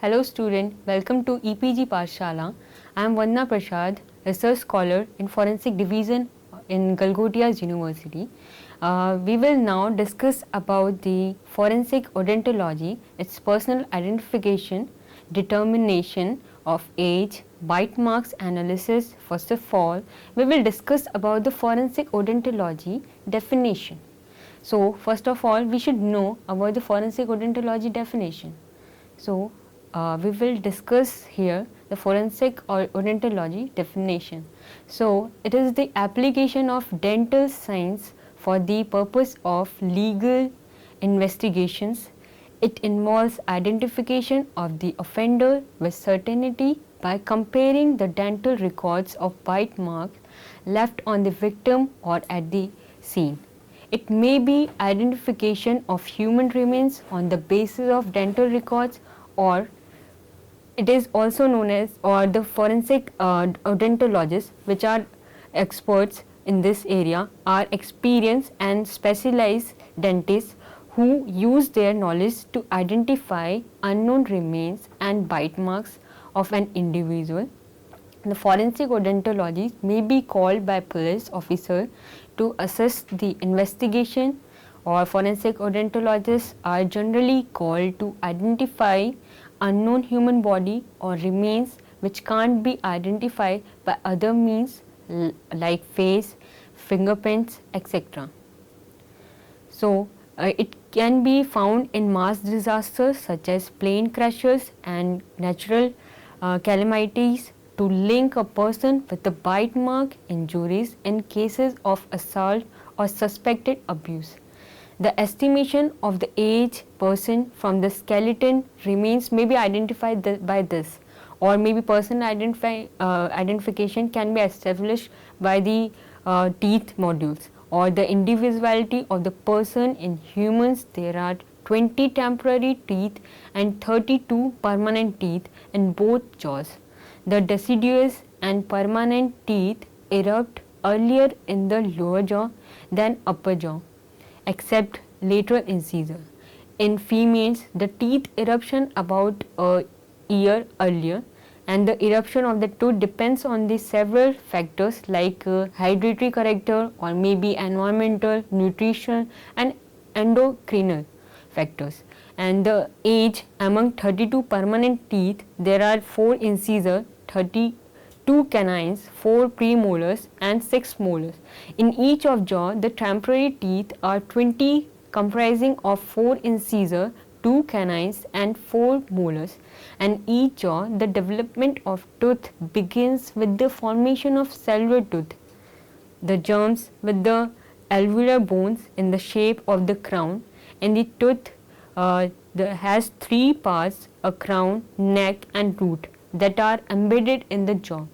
Hello student, welcome to EPG Pathshala. I am Vandana Prasad, research scholar in Forensic Division in Galgodias University. We will now discuss about the forensic odontology, its personal identification, determination of age, bite marks analysis. First of all, we will discuss about the forensic odontology definition. So, first of all, we should know about the forensic odontology definition. So, we will discuss here the forensic or odontology definition. So, it is the application of dental science for the purpose of legal investigations. It involves identification of the offender with certainty by comparing the dental records of bite marks left on the victim or at the scene. It may be identification of human remains on the basis of dental records, or it is also known as or the forensic odontologists, which are experts in this area, are experienced and specialized dentists who use their knowledge to identify unknown remains and bite marks of an individual. The forensic odontologist may be called by police officer to assist the investigation, or forensic odontologists are generally called to identify unknown human body or remains which can't be identified by other means like face, fingerprints, etc. So, it can be found in mass disasters such as plane crashes and natural calamities to link a person with a bite mark injuries in cases of assault or suspected abuse. The estimation of the age person from the skeleton remains may be identified by this, or maybe person identification can be established by the teeth modules or the individuality of the person. In humans, there are 20 temporary teeth and 32 permanent teeth in both jaws. The deciduous and permanent teeth erupt earlier in the lower jaw than upper jaw, except lateral incisor. In females, the teeth eruption about a year earlier, and the eruption of the tooth depends on the several factors like hereditary character or maybe environmental, nutrition and endocrinal factors. And the age, among 32 permanent teeth, there are 4 incisors, 32 canines, 4 premolars and 6 molars. In each of jaw, the temporary teeth are 20, comprising of 4 incisors, 2 canines and 4 molars. And each jaw, the development of tooth begins with the formation of cellular tooth. The germs with the alveolar bones in the shape of the crown, and the tooth has 3 parts, a crown, neck and root, that are embedded in the jaw.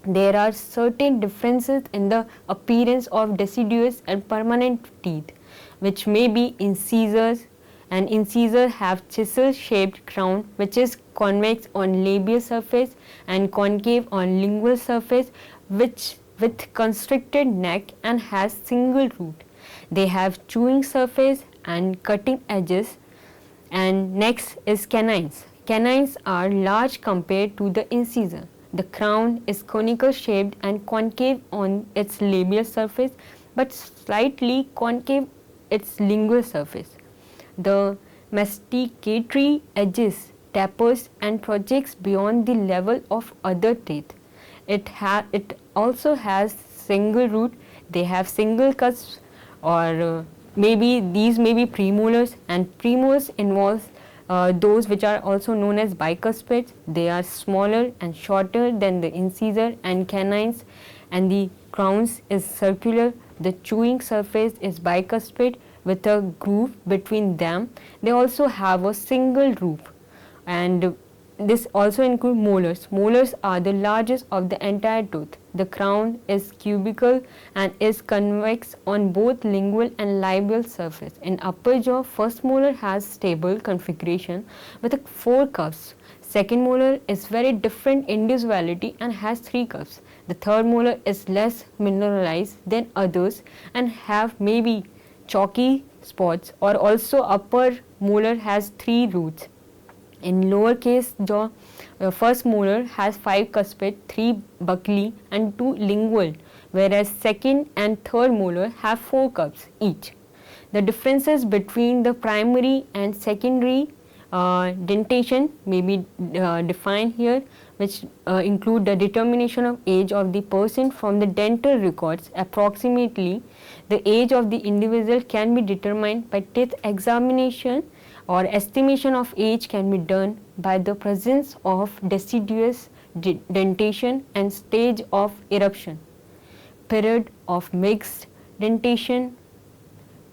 There are certain differences in the appearance of deciduous and permanent teeth, which may be incisors, and incisors have chisel shaped crown which is convex on labial surface and concave on lingual surface, which with constricted neck and has single root. They have chewing surface and cutting edges. And next is canines. Canines are large compared to the incisor. The crown is conical shaped and concave on its labial surface, but slightly concave its lingual surface. The masticatory edges tapers and projects beyond the level of other teeth. It also has single root. They have single cusps, or maybe these may be premolars, and premolars involves those which are also known as bicuspids. They are smaller and shorter than the incisor and canines, and the crowns is circular. The chewing surface is bicuspid with a groove between them. They also have a single roof, and this also includes molars. Molars are the largest of the entire tooth. The crown is cubical and is convex on both lingual and labial surface. In upper jaw, first molar has stable configuration with 4 cusps. Second molar is very different individuality and has 3 cusps. The third molar is less mineralized than others and have maybe chalky spots, or also upper molar has 3 roots. In lowercase jaw, first molar has 5 cuspid, 3 buccally and 2 lingual, whereas second and third molar have 4 cusps each. The differences between the primary and secondary dentation may be defined here, which include the determination of age of the person from the dental records. Approximately, the age of the individual can be determined by teeth examination, or estimation of age can be done by the presence of deciduous dentation and stage of eruption, period of mixed dentation,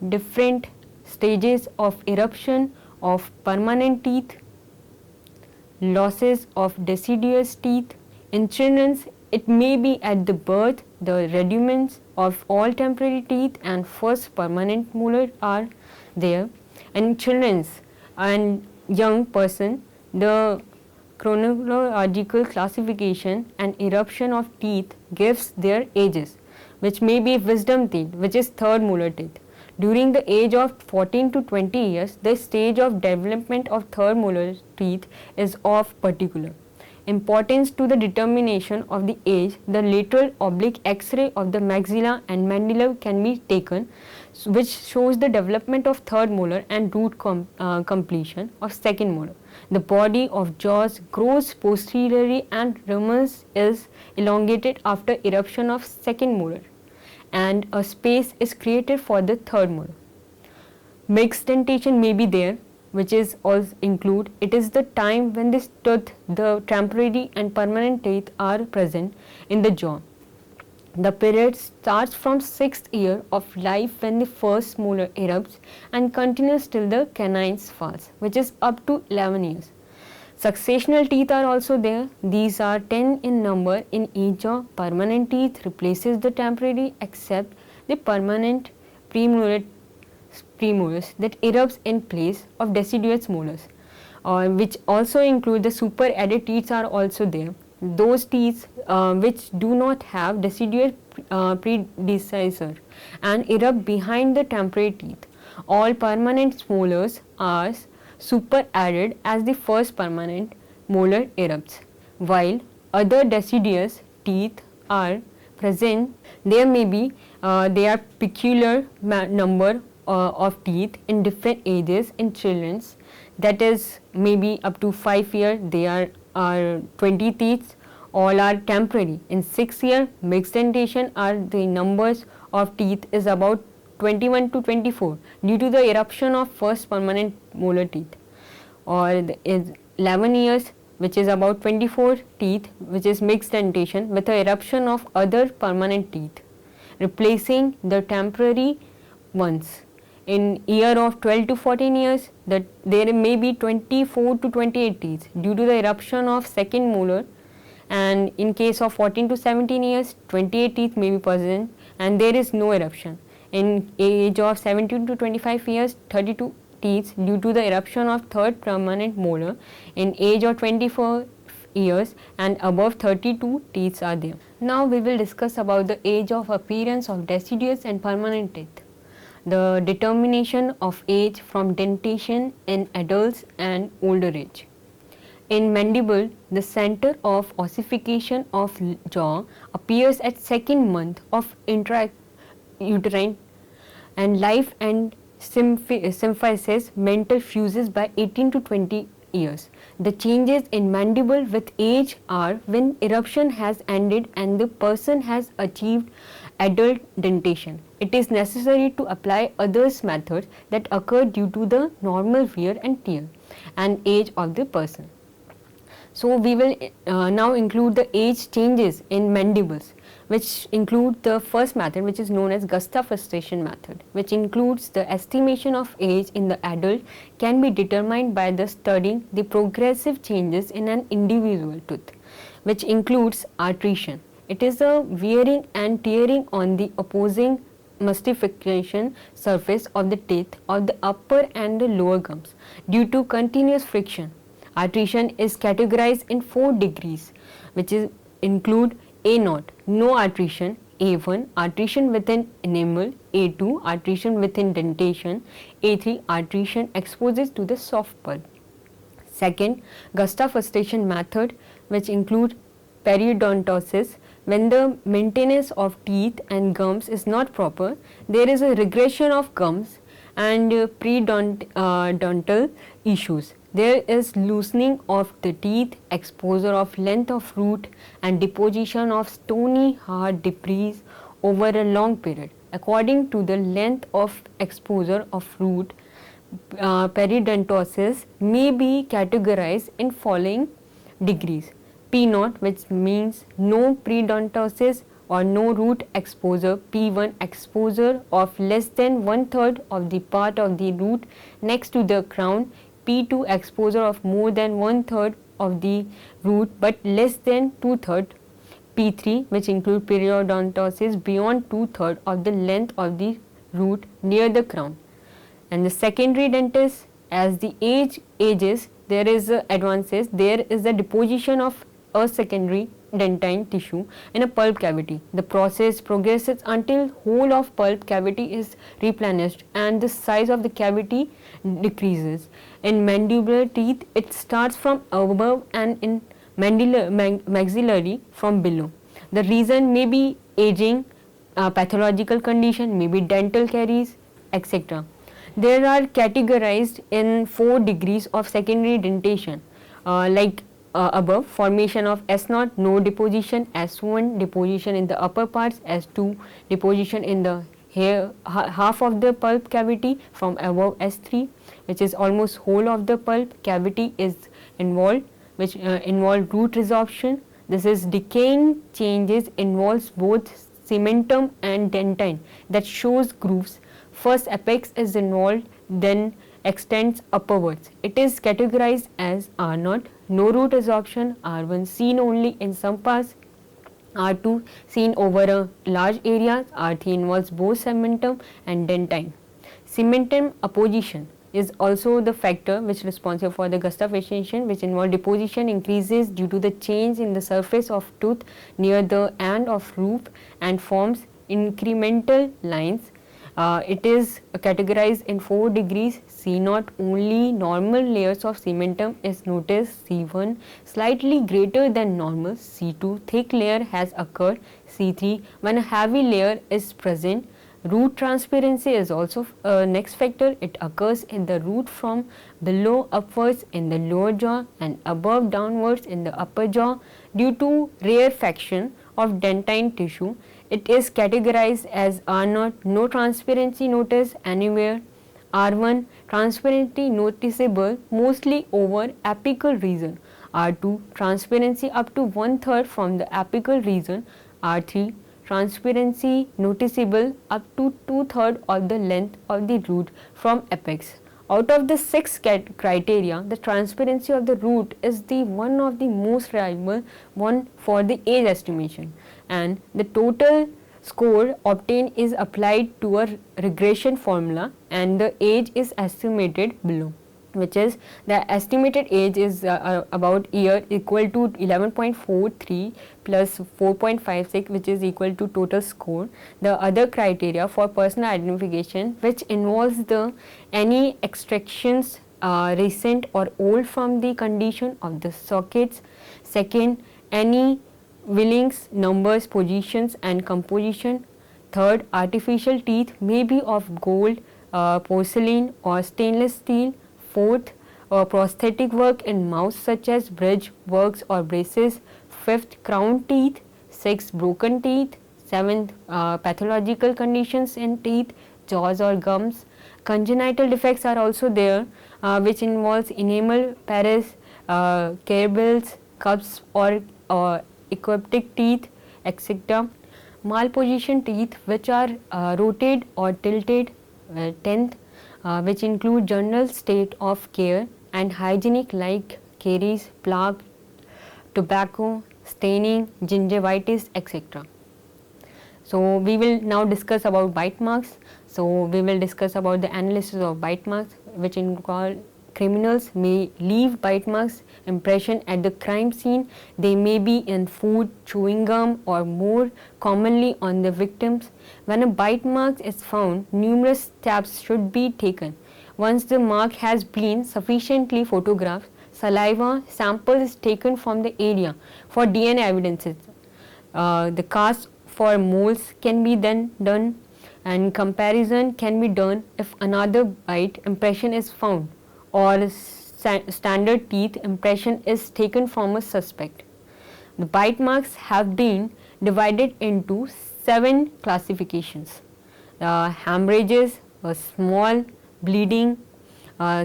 different stages of eruption of permanent teeth, losses of deciduous teeth. In children, it may be at the birth, the rudiments of all temporary teeth and first permanent molar are there. In children and young person, the chronological classification and eruption of teeth gives their ages, which may be wisdom teeth, which is third molar teeth. During the age of 14 to 20 years, the stage of development of third molar teeth is of particular importance to the determination of the age. The lateral oblique X-ray of the maxilla and mandible can be taken, which shows the development of third molar and root completion of second molar. The body of jaws grows posteriorly and ramus is elongated after eruption of second molar, and a space is created for the third molar. Mixed dentation may be there, which is also include. It is the time when this tooth, the temporary and permanent teeth are present in the jaw. The period starts from 6th year of life when the first molar erupts and continues till the canines falls, which is up to 11 years. Successional teeth are also there. These are 10 in number in each jaw. Permanent teeth replaces the temporary except the permanent premolars that erupts in place of deciduous molars, which also include the super added teeth are also there. Those teeth which do not have deciduous predecessor and erupt behind the temporary teeth. All permanent molars are super added as the first permanent molar erupts. While other deciduous teeth are present, there may be they are peculiar number of teeth in different ages in children, that is maybe up to 5 years they are 20 teeth, all are temporary. In 6 year mixed dentation are the numbers of teeth is about 21 to 24 due to the eruption of first permanent molar teeth, or is 11 years which is about 24 teeth which is mixed dentation with the eruption of other permanent teeth replacing the temporary ones. In year of 12 to 14 years, that there may be 24 to 28 teeth due to the eruption of second molar, and in case of 14 to 17 years 28 teeth may be present and there is no eruption. In age of 17 to 25 years 32 teeth due to the eruption of third permanent molar. In age of 24 years and above 32 teeth are there. Now we will discuss about the age of appearance of deciduous and permanent teeth. The determination of age from dentation in adults and older age. In mandible, the center of ossification of jaw appears at second month of intrauterine and life and symphysis mental fuses by 18 to 20 years. The changes in mandible with age are when eruption has ended and the person has achieved adult dentation. It is necessary to apply others methods that occur due to the normal wear and tear and age of the person. So we will now include the age changes in mandibles, which include the first method, which is known as Gustav-Frustration method, which includes the estimation of age in the adult can be determined by the studying the progressive changes in an individual tooth, which includes artration. It is a wearing and tearing on the opposing mastification surface of the teeth of the upper and the lower gums due to continuous friction. Artration is categorized in 4 degrees, which include A0, no artration; A1, artration within enamel; A2, artration within dentation; A3, artration exposes to the soft pulp; Second, gustafustation method, which include periodontosis. When the maintenance of teeth and gums is not proper, there is a regression of gums and periodontal issues. There is loosening of the teeth, exposure of length of root, and deposition of stony hard debris over a long period. According to the length of exposure of root, periodontosis may be categorized in following degrees: P0, which means no periodontosis or no root exposure; P1, exposure of less than 1/3 of the part of the root next to the crown; P2, exposure of more than 1/3 of the root but less than 2/3; P3, which include periodontosis beyond 2/3 of the length of the root near the crown. And the secondary dentist, as the age ages, there is advances, there is a deposition of a secondary dentine tissue in a pulp cavity. The process progresses until whole of pulp cavity is replenished and the size of the cavity decreases. In mandibular teeth, it starts from above and in maxillary from below. The reason may be aging, pathological condition, maybe dental caries, etc. There are categorized in 4 degrees of secondary dentation, above: formation of S0, no deposition; S1, deposition in the upper parts; S2, deposition in the half of the pulp cavity from above; S3, which is almost whole of the pulp cavity is involved, which involve root resorption. This is decaying changes involves both cementum and dentine that shows grooves. First apex is involved, then extends upwards. It is categorized as R0, no root resorption; R1, seen only in some parts; R2, seen over a large area; R3, involves both cementum and dentine. Cementum apposition is also the factor which is responsible for the gustafusation, which involve deposition increases due to the change in the surface of tooth near the end of roof and forms incremental lines. It is categorized in 4 degrees. C0, only normal layers of cementum is noticed; C1, slightly greater than normal; C2, thick layer has occurred; C3, when a heavy layer is present. Root transparency is also next factor. It occurs in the root from below upwards in the lower jaw and above downwards in the upper jaw due to rarefaction of dentine tissue. It is categorized as R0, no transparency noticed anywhere; R1, transparency noticeable mostly over apical region; R2, transparency up to 1/3 from the apical region; R3, transparency noticeable up to 2/3 of the length of the root from apex. Out of the 6 criteria, the transparency of the root is the one of the most reliable one for the age estimation, and the total score obtained is applied to a regression formula and the age is estimated below, which is the estimated age is about year equal to 11.43 plus 4.56, which is equal to total score. The other criteria for personal identification, which involves the any extractions recent or old from the condition of the sockets. Second, any fillings, numbers, positions and composition. Third, artificial teeth may be of gold, porcelain or stainless steel. Fourth, prosthetic work in mouth such as bridge works or braces. Fifth, crown teeth. Sixth, broken teeth. Seventh, pathological conditions in teeth, jaws or gums. Congenital defects are also there, which involves enamel, pares, caries, cups or equiptic teeth, etc. Malposition teeth, which are rotated or tilted. 10th, which include general state of care and hygienic like caries, plaque, tobacco, staining, gingivitis, etc. So we will now discuss about bite marks. So we will discuss about the analysis of bite marks, which involve criminals may leave bite marks impression at the crime scene. They may be in food, chewing gum or more commonly on the victims. When a bite mark is found, numerous steps should be taken. Once the mark has been sufficiently photographed, saliva sample is taken from the area for DNA evidences. The cast for moles can be then done, and comparison can be done if another bite impression is found or standard teeth impression is taken from a suspect. The bite marks have been divided into 7 classifications. Hemorrhages, a small bleeding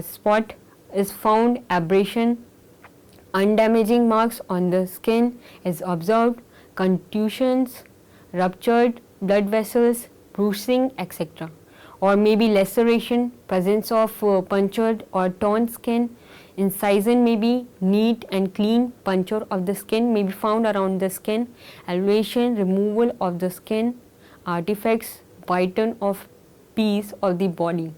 spot is found, abrasion, undamaging marks on the skin is observed, contusions, ruptured blood vessels, bruising, etc. Or maybe laceration, presence of punctured or torn skin, incision may be neat and clean, puncture of the skin may be found around the skin, elevation, removal of the skin, artifacts, bitten of piece of the body.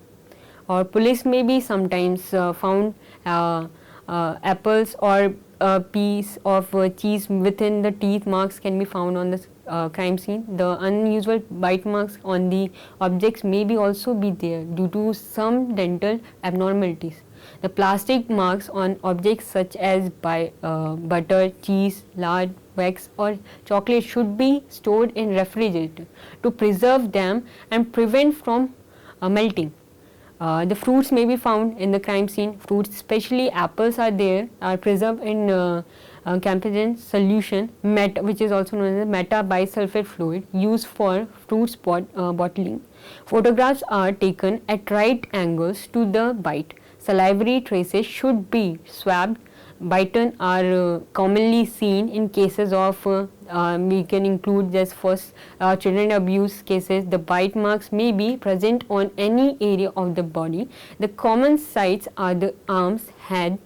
Or police may be sometimes found apples or a piece of cheese within the teeth marks can be found on the crime scene. The unusual bite marks on the objects may be also be there due to some dental abnormalities. The plastic marks on objects such as butter, cheese, lard, wax or chocolate should be stored in refrigerator to preserve them and prevent from melting. The fruits may be found in the crime scene. Fruits, especially apples, are preserved in camphogen solution, which is also known as metabisulfate fluid, used for fruit bottling. Photographs are taken at right angles to the bite. Salivary traces should be swabbed. Bitten are commonly seen in cases of we can include just first children abuse cases. The bite marks may be present on any area of the body. The common sites are the arms, head,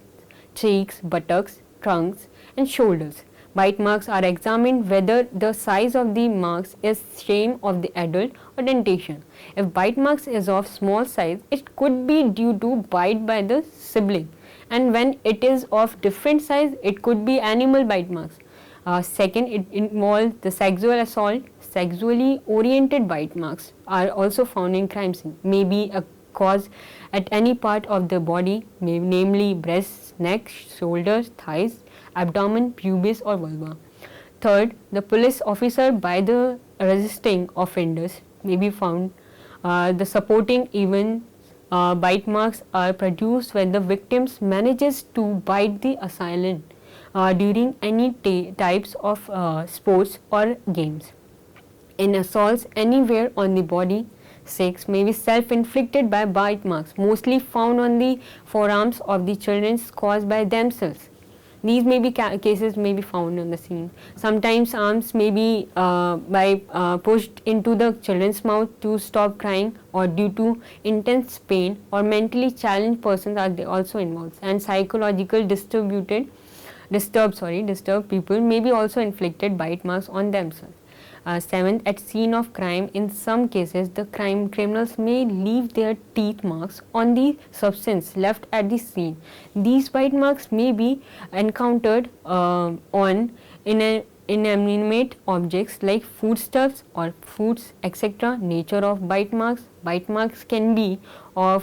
cheeks, buttocks, trunks and shoulders. Bite marks are examined whether the size of the marks is same of the adult or dentation. If bite marks is of small size, it could be due to bite by the sibling, and when it is of different size, it could be animal bite marks. Second, it involves the sexual assault. Sexually oriented bite marks are also found in crime scene. May be a cause at any part of the body, namely breasts, neck, shoulders, thighs, abdomen, pubis or vulva. Third, the police officer by the resisting offenders may be found. The supporting events bite marks are produced when the victims manages to bite the assailant during any types of sports or games. In assaults anywhere on the body, 6 may be self-inflicted by bite marks, mostly found on the forearms of the children caused by themselves. These may be cases may be found on the scene. Sometimes arms may be pushed into the children's mouth to stop crying, or due to intense pain, or mentally challenged persons are also involved, and psychological disturbed people may be also inflicted bite marks on themselves. Seventh, at scene of crime, in some cases the criminals may leave their teeth marks on the substance left at the scene. These bite marks may be encountered on inanimate objects like foodstuffs or foods, etc. Nature of bite marks. Bite marks can be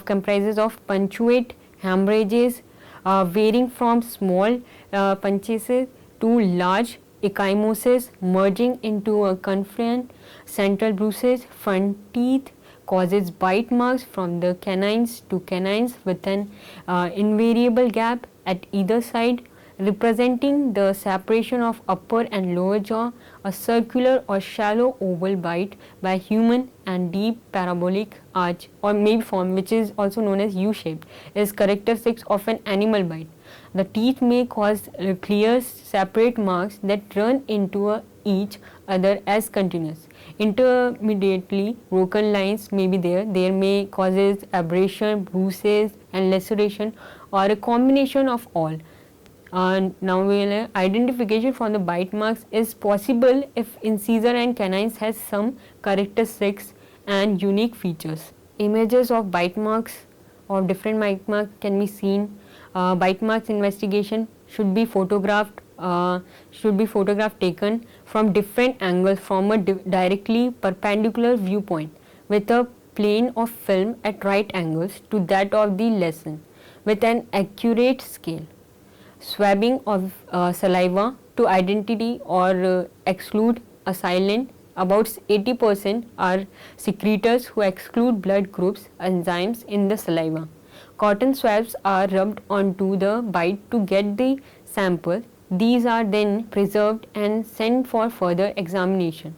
comprises of punctuate hemorrhages varying from small punctures to large ecchymosis merging into a confluent central bruises. Front teeth causes bite marks from the canines to canines with an invariable gap at either side representing the separation of upper and lower jaw. A circular or shallow oval bite by human and deep parabolic arch or maybe form, which is also known as U-shaped, is characteristic of an animal bite. The teeth may cause clear separate marks that run into each other as continuous. Intermediately broken lines may be there. There may causes abrasion, bruises and laceration, or a combination of all. Now identification from the bite marks is possible if incisor and canines has some characteristics and unique features. Images of bite marks of different bite marks can be seen. Bite marks investigation should be photographed taken from different angles from a directly perpendicular viewpoint with a plane of film at right angles to that of the lesson with an accurate scale. swabbing of saliva to identity or exclude a silent. About 80% are secretors who exclude blood groups enzymes in the saliva. Cotton swabs are rubbed onto the bite to get the sample. These are then preserved and sent for further examination.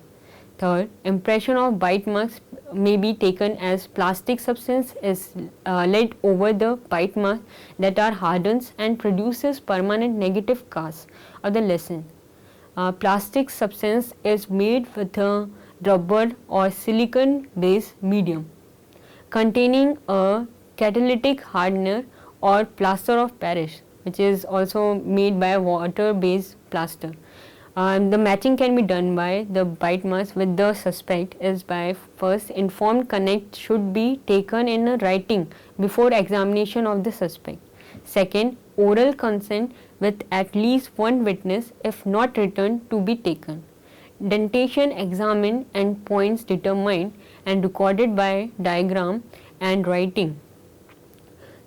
Third, impression of bite marks may be taken as plastic substance is laid over the bite marks that are hardens and produces permanent negative cast of the lesion. Plastic substance is made with a rubber or silicon based medium containing a catalytic hardener or plaster of Paris, which is also made by a water based plaster. The matching can be done by the bite marks with the suspect is by first informed consent should be taken in a writing before examination of the suspect. Second, oral consent with at least one witness if not written to be taken. Dentation examined and points determined and recorded by diagram and writing.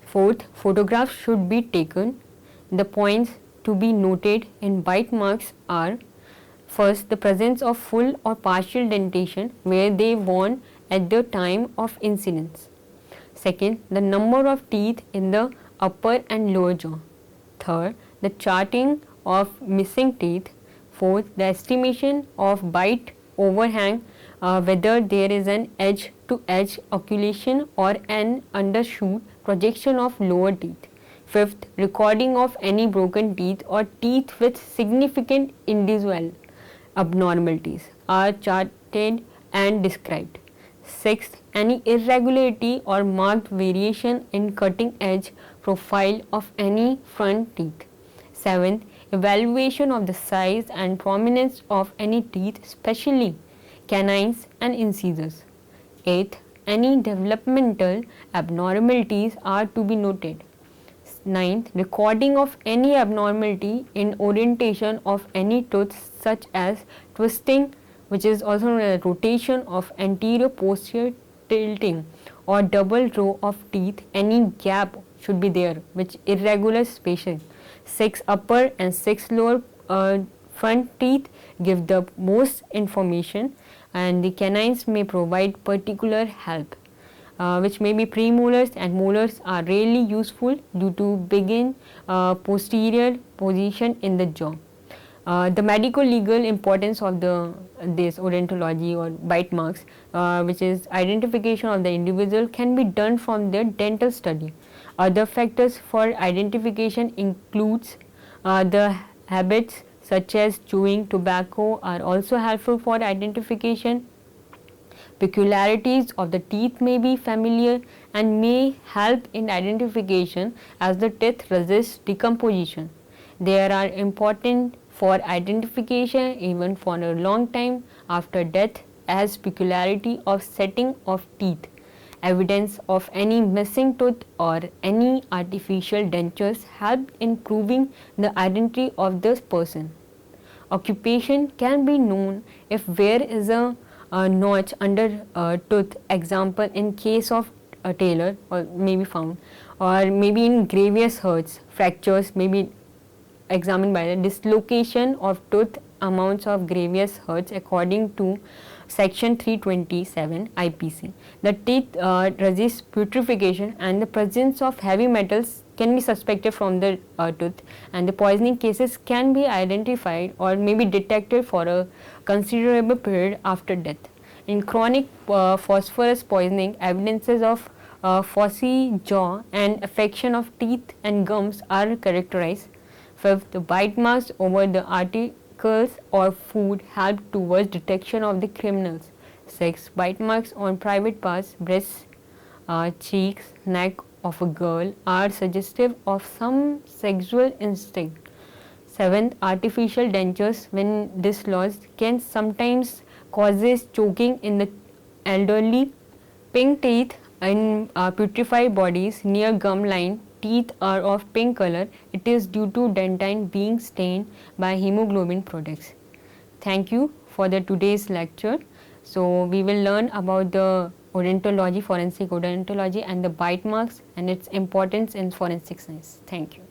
Fourth, photographs should be taken. The points to be noted in bite marks are: first, the presence of full or partial dentation where they worn at the time of incidence. Second, the number of teeth in the upper and lower jaw. Third, the charting of missing teeth. Fourth, the estimation of bite overhang, whether there is an edge to edge occlusion or an undershoot projection of lower teeth. Fifth, recording of any broken teeth or teeth with significant individual abnormalities are charted and described. Sixth, any irregularity or marked variation in cutting edge profile of any front teeth. Seventh, evaluation of the size and prominence of any teeth, especially canines and incisors. Eighth, any developmental abnormalities are to be noted. Ninth, recording of any abnormality in orientation of any tooth such as twisting, which is also a rotation of anterior posterior tilting or double row of teeth, any gap should be there which irregular spacing. 6 upper and 6 lower front teeth give the most information, and the canines may provide particular help. Which may be premolars and molars are rarely useful due to begin posterior position in the jaw. The medico-legal importance of this odontology or bite marks, which is identification of the individual, can be done from their dental study. Other factors for identification includes the habits such as chewing tobacco are also helpful for identification. Peculiarities of the teeth may be familiar and may help in identification as the teeth resist decomposition. They are important for identification even for a long time after death, as peculiarity of setting of teeth, evidence of any missing tooth or any artificial dentures help in proving the identity of this person. Occupation can be known if there is a notch under tooth, example in case of a tailor, or may be found, or maybe in grievous hurts, fractures may be examined by the dislocation of tooth, amounts of grievous hurts according to section 327 IPC. The teeth resist putrefaction and the presence of heavy metals can be suspected from the tooth, and the poisoning cases can be identified or may be detected for a considerable period after death. In chronic phosphorus poisoning, evidences of phossy jaw and affection of teeth and gums are characterized. Fifth, the bite marks over the articles or food help towards detection of the criminals. Sixth, bite marks on private parts, breasts, cheeks, neck of a girl are suggestive of some sexual instinct. Seventh, artificial dentures when dislodged can sometimes causes choking in the elderly. Pink teeth in putrefied bodies near gum line, teeth are of pink color. It is due to dentine being stained by hemoglobin products. Thank you for today's lecture. So we will learn about the odontology, forensic odontology, and the bite marks and its importance in forensic science. Thank you.